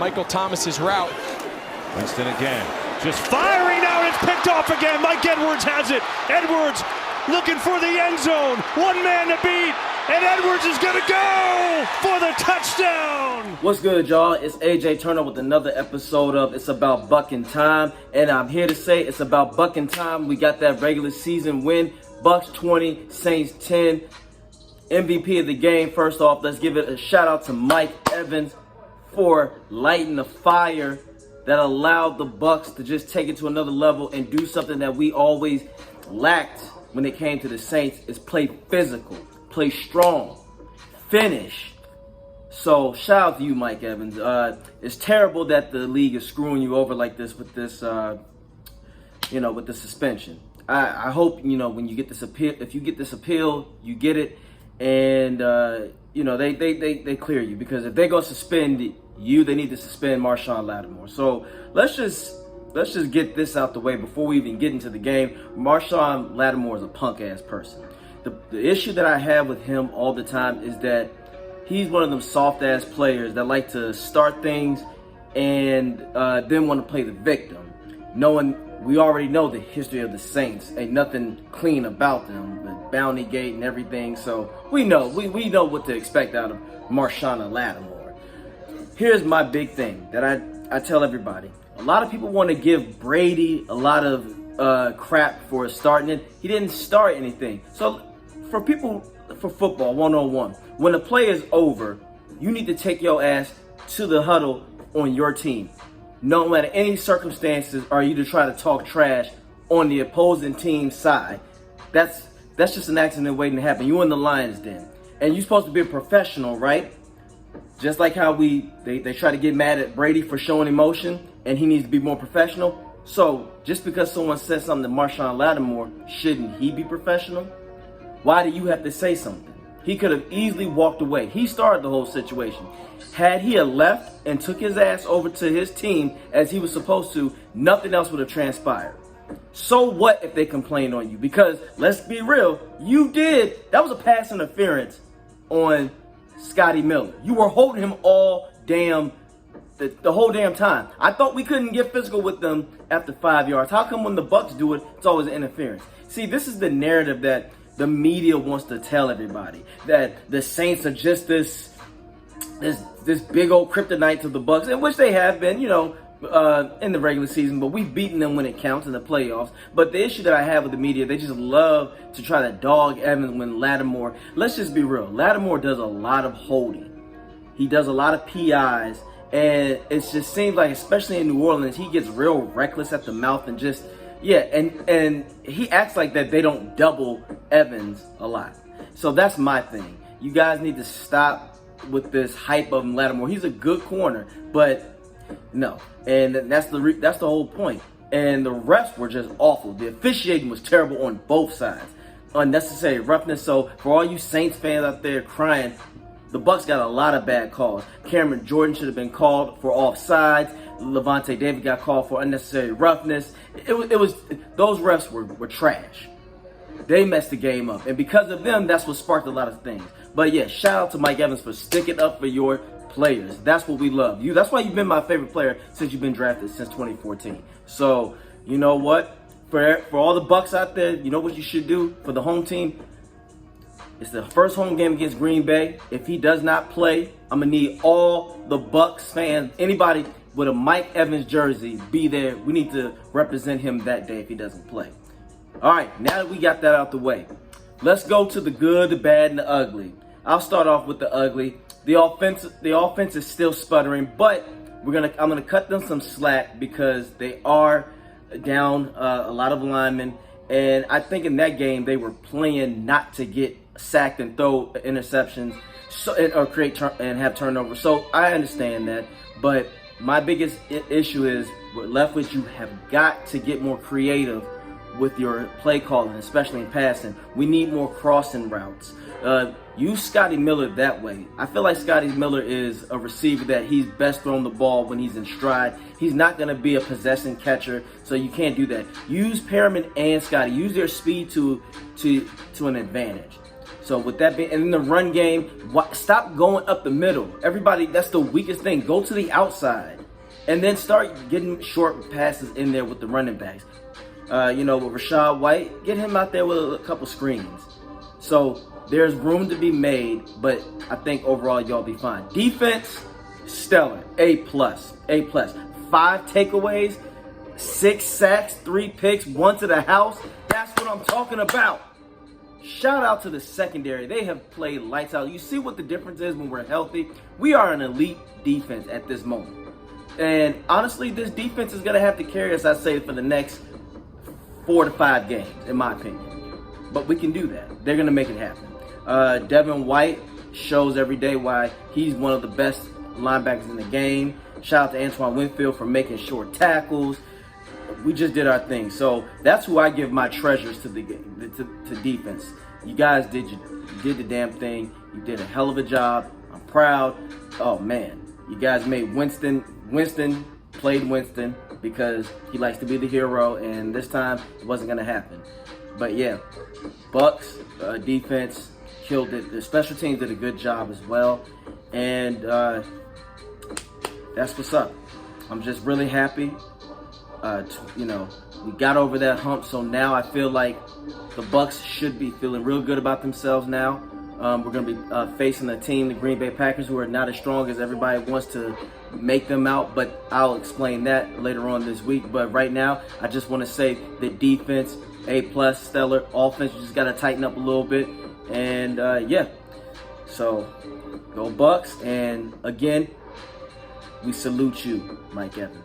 Michael Thomas's route. Winston again, just firing now, and it's picked off again. Mike Edwards has it. Edwards looking for the end zone. One man to beat, and Edwards is going to go for the touchdown. What's good, y'all? It's AJ Turner with another episode of It's About Buc'N Time, and I'm here to say it's about Buc'N Time. We got that regular season win. Bucs 20, Saints 10. MVP of the game. First off, let's give it a shout out to Mike Evans for lighting the fire that allowed the Bucs to just take it to another level and do something that we always lacked when it came to the Saints, is play physical, play strong, finish. So shout out to you, Mike Evans. It's terrible that the league is screwing you over like this with this, with the suspension. I hope, when you get this appeal, if you get this appeal, you get it, and they clear you, because if they go suspend you, they need to suspend Marshon Lattimore. So let's just get this out the way before we even get into the game. Marshon Lattimore is a punk ass person. The issue that I have with him all the time is that he's one of them soft ass players that like to start things and then want to play the victim, knowing we already know the history of the Saints. Ain't nothing clean about them, the bounty gate and everything. So we know what to expect out of Marshon Lattimore. Here's my big thing that I tell everybody. A lot of people want to give Brady a lot of crap for starting it. He didn't start anything. So for football 101, when the play is over, you need to take your ass to the huddle on your team. No matter any circumstances, or you to try to talk trash on the opposing team's side. That's just an accident waiting to happen. You in the Lions den, and you're supposed to be a professional, right? Just like how they try to get mad at Brady for showing emotion, and he needs to be more professional. So just because someone says something to Marshon Lattimore, shouldn't he be professional? Why do you have to say something? He could have easily walked away. He started the whole situation. Had he left and took his ass over to his team as he was supposed to, nothing else would have transpired. So what if they complained on you? Because let's be real, that was a pass interference on Scotty Miller. You were holding him the whole damn time. I thought we couldn't get physical with them after 5 yards. How come when the Bucs do it, it's always an interference? See, this is the narrative that the media wants to tell everybody, that the Saints are just this big old kryptonite to the Bucs, in which they have been, in the regular season, but we've beaten them when it counts in the playoffs. But the issue that I have with the media, they just love to try to dog Evans when Lattimore. Let's just be real. Lattimore does a lot of holding. He does a lot of PIs, and it just seems like, especially in New Orleans, he gets real reckless at the mouth and just, and he acts like that they don't double Evans a lot. So that's my thing. You guys need to stop with this hype of Lattimore. He's a good corner, but no, and that's the whole point. And the refs were just awful. The officiating was terrible on both sides. Unnecessary roughness. So for all you Saints fans out there crying, the Bucs got a lot of bad calls. Cameron Jordan should have been called for offsides. Levante David got called for unnecessary roughness. It was those refs were trash. They messed the game up, and because of them, that's what sparked a lot of things. But yeah, shout out to Mike Evans for sticking up for your players. That's what we love. That's why you've been my favorite player since you've been drafted, since 2014. So you know what? For all the Bucs out there, you know what you should do for the home team? It's the first home game against Green Bay. If he does not play, I'm gonna need all the Bucs fans, anybody with a Mike Evans jersey, be there. We need to represent him that day if he doesn't play. All right, now that we got that out the way, let's go to the good, the bad, and the ugly. I'll start off with the ugly. The offense is still sputtering, but I'm gonna cut them some slack because they are down a lot of linemen, and I think in that game they were playing not to get sacked and throw interceptions, or create and have turnovers. So I understand that, but my biggest issue is with Leftwich, you have got to get more creative with your play calling, especially in passing. We need more crossing routes. Use Scotty Miller that way. I feel like Scotty Miller is a receiver that he's best throwing the ball when he's in stride. He's not going to be a possession catcher, so you can't do that. Use Perriman and Scotty. Use their speed to an advantage. So with that being, and in the run game, stop going up the middle. Everybody, that's the weakest thing. Go to the outside, and then start getting short passes in there with the running backs. With Rashad White, get him out there with a couple screens. So there's room to be made, but I think overall y'all be fine. Defense, stellar, A+, A+. 5 takeaways, 6 sacks, 3 picks, 1 to the house. That's what I'm talking about. Shout out to the secondary. They have played lights out. You see what the difference is when we're healthy? We are an elite defense at this moment. And honestly, this defense is going to have to carry us, I'd say, for the next 4 to 5 games, in my opinion. But we can do that. They're going to make it happen. Devin White shows every day why he's one of the best linebackers in the game. Shout out to Antoine Winfield for making short tackles. We just did our thing. So that's who I give my treasures to to defense. You guys did the damn thing. You did a hell of a job. I'm proud. Oh man, you guys made Winston played Winston because he likes to be the hero, and this time it wasn't gonna happen. But yeah, Bucs defense killed it. The special teams did a good job as well, and that's what's up. I'm just really happy. We got over that hump, so now I feel like the Bucs should be feeling real good about themselves now. We're going to be facing a team, the Green Bay Packers, who are not as strong as everybody wants to make them out, but I'll explain that later on this week. But right now, I just want to say the defense, A+, stellar. Offense, you just got to tighten up a little bit. And yeah, so go Bucs. And again, we salute you, Mike Evans.